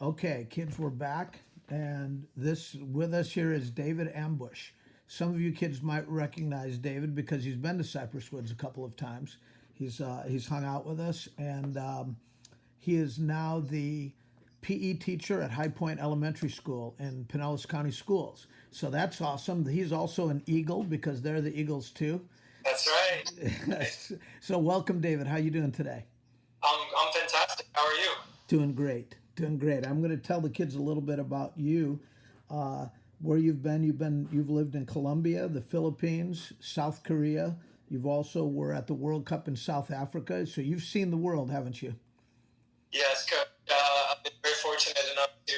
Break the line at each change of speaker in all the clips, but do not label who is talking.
Okay, kids, we're back, and this with us here is David Ambush. Some of you kids might recognize David because he's been to Cypress Woods a couple of times. He's hung out with us, and he is now the PE teacher at High Point Elementary School in Pinellas County Schools. So that's awesome. He's also an Eagle because they're the Eagles too.
That's right.
So welcome, David. How you doing today?
I'm fantastic. How are you?
Doing great. Doing great. I'm going to tell the kids a little bit about you, uh, where you've been. You've lived in Colombia, the Philippines, South Korea. You've also were at the World Cup in South Africa. So you've seen the world, haven't you?
Yes, Coach. I've been very fortunate enough to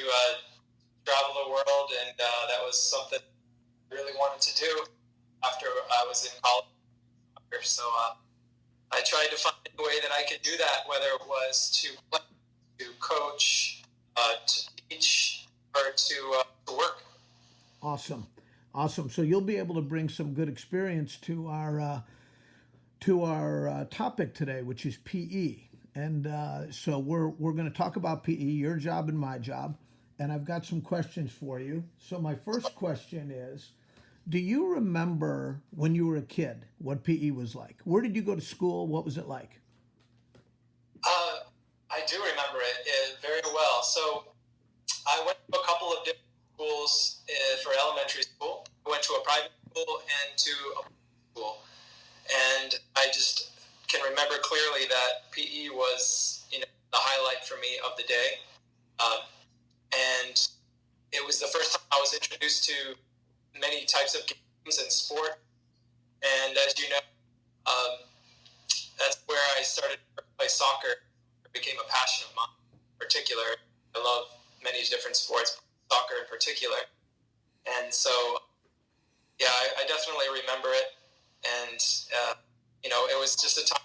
travel the world, and that was something I really wanted to do after I was in college. So I tried to find a way that I could do that, whether it was to play, to coach, to teach, or to work.
Awesome, awesome. So you'll be able to bring some good experience to our topic today, which is PE. And so we're going to talk about PE, your job and my job. And I've got some questions for you. So my first question is, do you remember when you were a kid what PE was like? Where did you go to school? What was it like?
Uh, I do remember it very well. So I went to a couple of different schools for elementary school. I went to a private school and to a public school, and I just can remember clearly that PE was, the highlight for me of the day, and it was the first time I was introduced to many types of games and sport. And as you know, um, that's where I started to play soccer. It became a passion of mine in particular. I love many different sports, soccer in particular. And so, yeah, I definitely remember it. And, it was just a time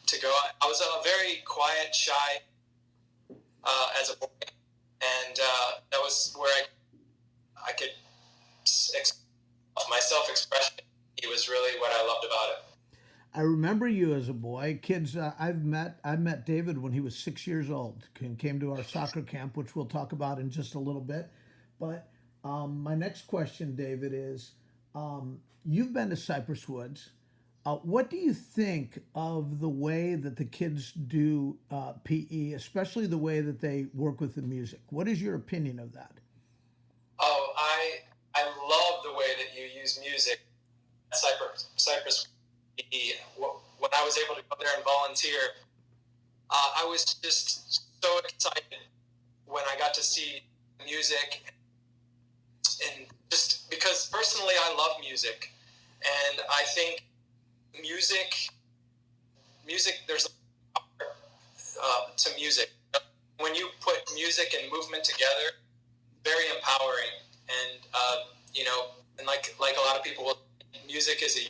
to go. I was a very quiet, shy as a boy. And that was where I could my self-expression. It was really what I loved about it.
I remember you as a boy. Kids, I met David when he was 6 years old and came to our soccer camp, which we'll talk about in just a little bit. But my next question, David, is you've been to Cypress Woods. What do you think of the way that the kids do PE, especially the way that they work with the music? What is your opinion of that?
Oh, I love the way that you use music at Cypress. When I was able to go there and volunteer, I was just so excited when I got to see music, and just because personally I love music, and I think music, there's a power to music. When you put music and movement together, very empowering, and and like a lot of people, music is a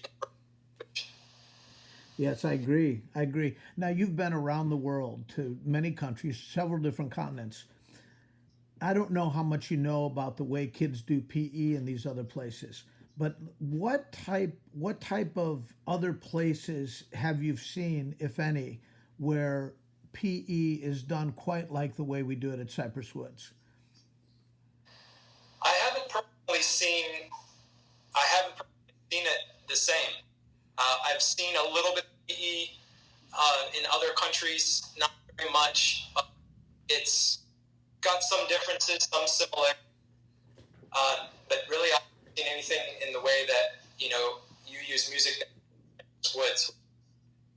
Yes, I agree. I agree. Now, you've been around the world to many countries, several different continents. I don't know how much you know about the way kids do PE in these other places, but what type of other places have you seen, if any, where PE is done quite like the way we do it at Cypress Woods?
I haven't personally seen. I haven't personally seen it the same. I've seen a little bit of PE in other countries, not very much. It's got some differences, some similar, but really I haven't seen anything in the way that you use music. Woods,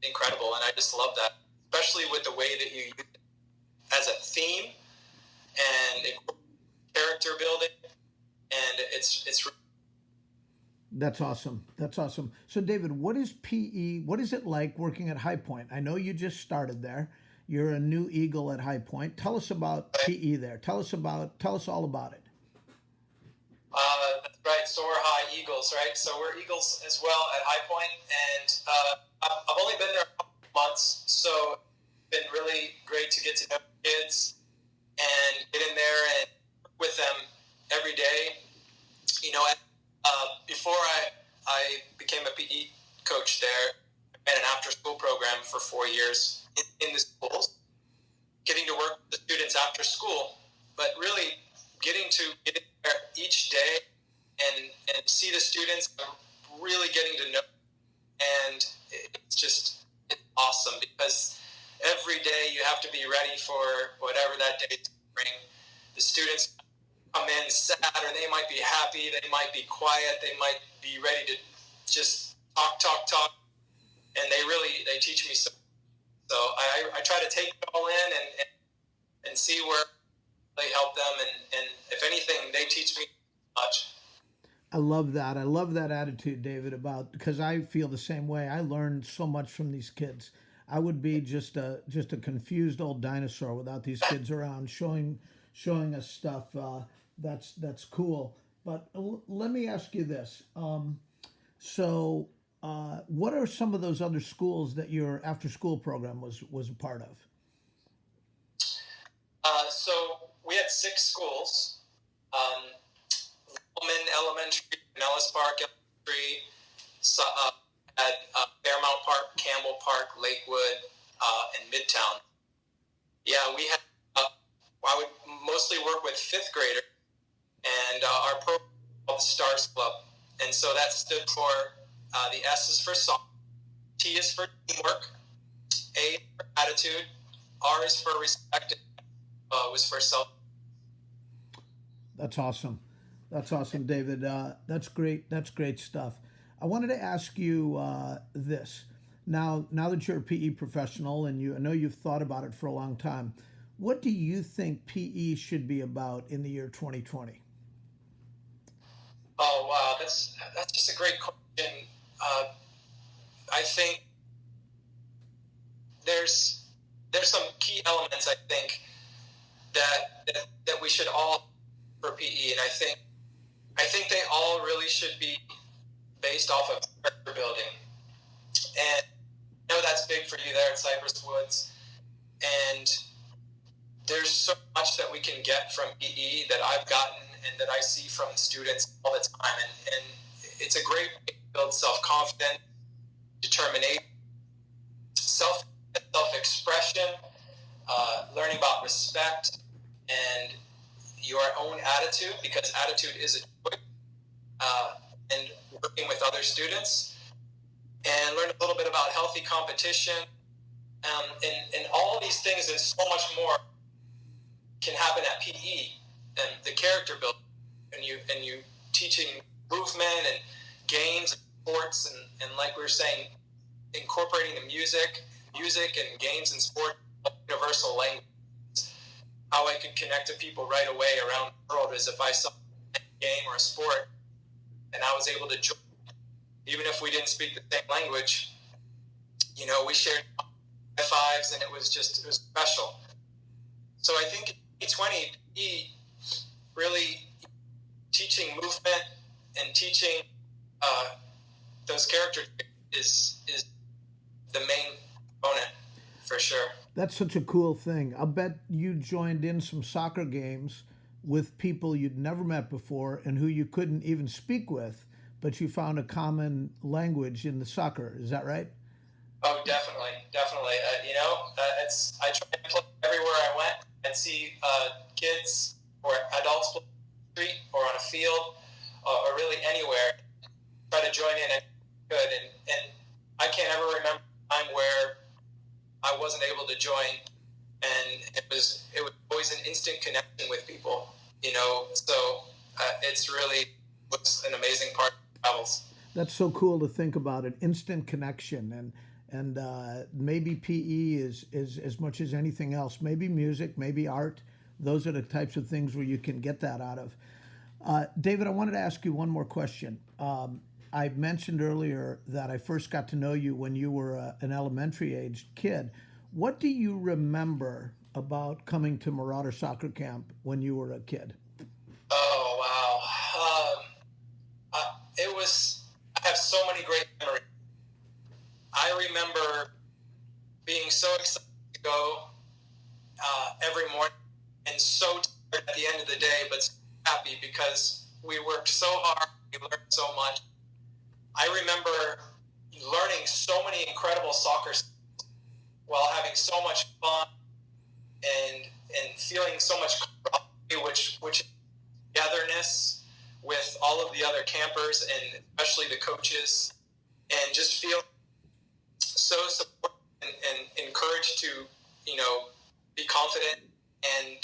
incredible, and I just love that, especially with the way that you use it as a theme and character building, and it's
That's awesome. That's awesome. So, David, what is PE? What is it like working at High Point? I know you just started there. You're a new Eagle at High Point. Tell us about PE there. Tell us all about it.
That's right. So we're High Eagles, right? So we're Eagles as well at High Point, and I've only been there a couple of months, so it's been really great to get to know kids and get in there and work with them every day. Before I became a PE coach there, I ran an after-school program for 4 years in the schools, getting to work with the students after school, but really getting to get in there each day and see the students, really getting to know. And it's awesome because every day you have to be ready for whatever that day is bring. The students come in sad, or they might be happy, they might be quiet, they might be ready to just talk, and they teach me so. So I try to take it all in and see where they help them, and if anything, they teach me much.
I love that. I love that attitude, David, about because I feel the same way. I learned so much from these kids. I would be just a confused old dinosaur without these kids around showing us stuff. That's cool. But let me ask you this. What are some of those other schools that your after school program was a part of?
So we had 6 schools. Coleman Elementary, Nellis Park Elementary, at Fairmount Park, Campbell Park, Lakewood, and Midtown. Yeah, we had. I would mostly work with 5th graders, and our program was called the Stars Club, and so that stood for the S is for song, T is for teamwork, A is for attitude, R is for respect, and was for self.
That's awesome. That's awesome, David. That's great. That's great stuff. I wanted to ask you this. Now that you're a PE professional and I know you've thought about it for a long time, what do you think PE should be about in the year 2020?
Oh wow, that's just a great question. I think there's some key elements I think that we should all for PE, and I think they all really should be based off of character building. And I know that's big for you there at Cypress Woods, and there's so much that we can get from PE that I've gotten and that I see from students all the time, and it's a great way to build self-confidence, determination, self-expression, learning about respect, and your own attitude, because attitude is a choice, and working with other students, and learn a little bit about healthy competition, and all these things and so much more can happen at PE, and the character building, and you teaching movement and games and sports, and like we were saying, incorporating the music and games and sport, universal language. How I could connect to people right away around the world is if I saw a game or a sport and I was able to join, even if we didn't speak the same language, we shared high fives, and it was special. So I think in 2020, really teaching movement and teaching those characters is the main component for sure.
That's such a cool thing. I'll bet you joined in some soccer games with people you'd never met before and who you couldn't even speak with, but you found a common language in the soccer. Is that right?
Oh, definitely. I try to play everywhere I went and see kids or adults play on the street or on a field or really anywhere. Try to join in and good, and I can't ever remember a time where I wasn't able to join, and it was always an instant connection with people. So it's really was an amazing part of travels.
That's so cool to think about an instant connection, and maybe PE is as much as anything else. Maybe music, maybe art. Those are the types of things where you can get that out of. David, I wanted to ask you one more question. I mentioned earlier that I first got to know you when you were an elementary-aged kid. What do you remember about coming to Marauder Soccer Camp when you were a kid?
Oh, wow. It was, I have so many great memories. I remember being so excited to go every morning and so tired at the end of the day, but so happy because we worked so hard, we learned so much. I remember learning so many incredible soccer skills while having so much fun and feeling so much camaraderie, which is togetherness with all of the other campers and especially the coaches, and just feel so supported and encouraged to, you know, be confident and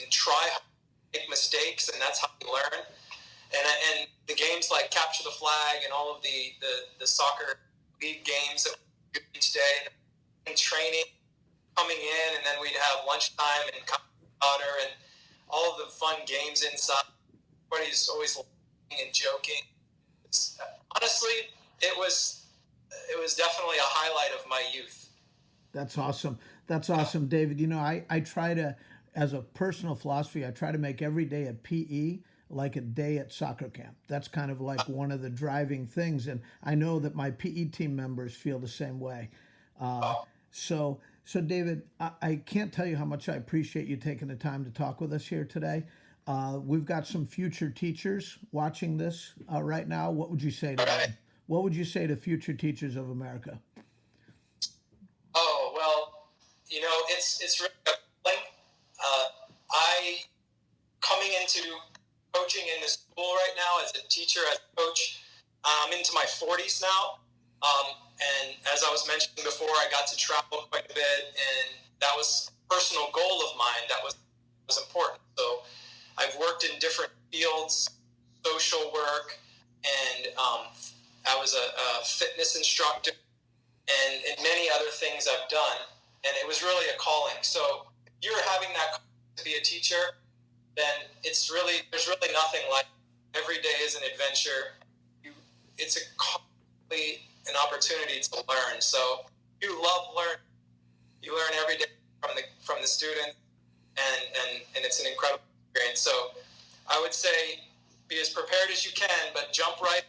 try to make mistakes, and that's how you learn. And the games like capture the flag and all of the soccer league games that we do each day, and training, coming in, and then we'd have lunchtime and powder and all of the fun games inside. Everybody's always laughing and joking. Honestly, it was definitely a highlight of my youth.
That's awesome. That's awesome, David. You know, I try to, as a personal philosophy, I try to make every day at PE like a day at soccer camp. That's kind of like one of the driving things. And I know that my PE team members feel the same way. Uh, so David, I can't tell you how much I appreciate you taking the time to talk with us here today. We've got some future teachers watching this right now. What would you say to them? What would you say to future teachers of America?
Oh well, you know, it's really appealing. I coming into coaching in the school right now as a teacher, as a coach. I'm into my 40s now, and as I was mentioning before, I got to travel quite a bit, and that was a personal goal of mine. That was important. So I've worked in different fields, social work, and I was a fitness instructor, and many other things I've done, and it was really a calling. So if you're having that to be a teacher, then there's really nothing like it. Every day is an adventure. It's constantly an opportunity to learn. So you love learning. You learn every day from the students, and it's an incredible experience. So I would say be as prepared as you can, but jump right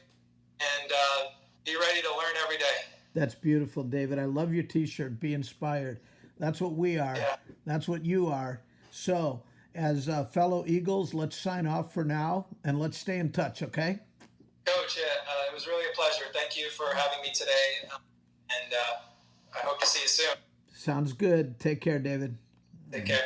and be ready to learn every day.
That's beautiful, David. I love your T-shirt. Be inspired. That's what we are.
Yeah.
That's what you are. So, as fellow Eagles, let's sign off for now and let's stay in touch. Okay?
Coach, it was really a pleasure. Thank you for having me today, and I hope to see you soon.
Sounds good. Take care, David.
Take care.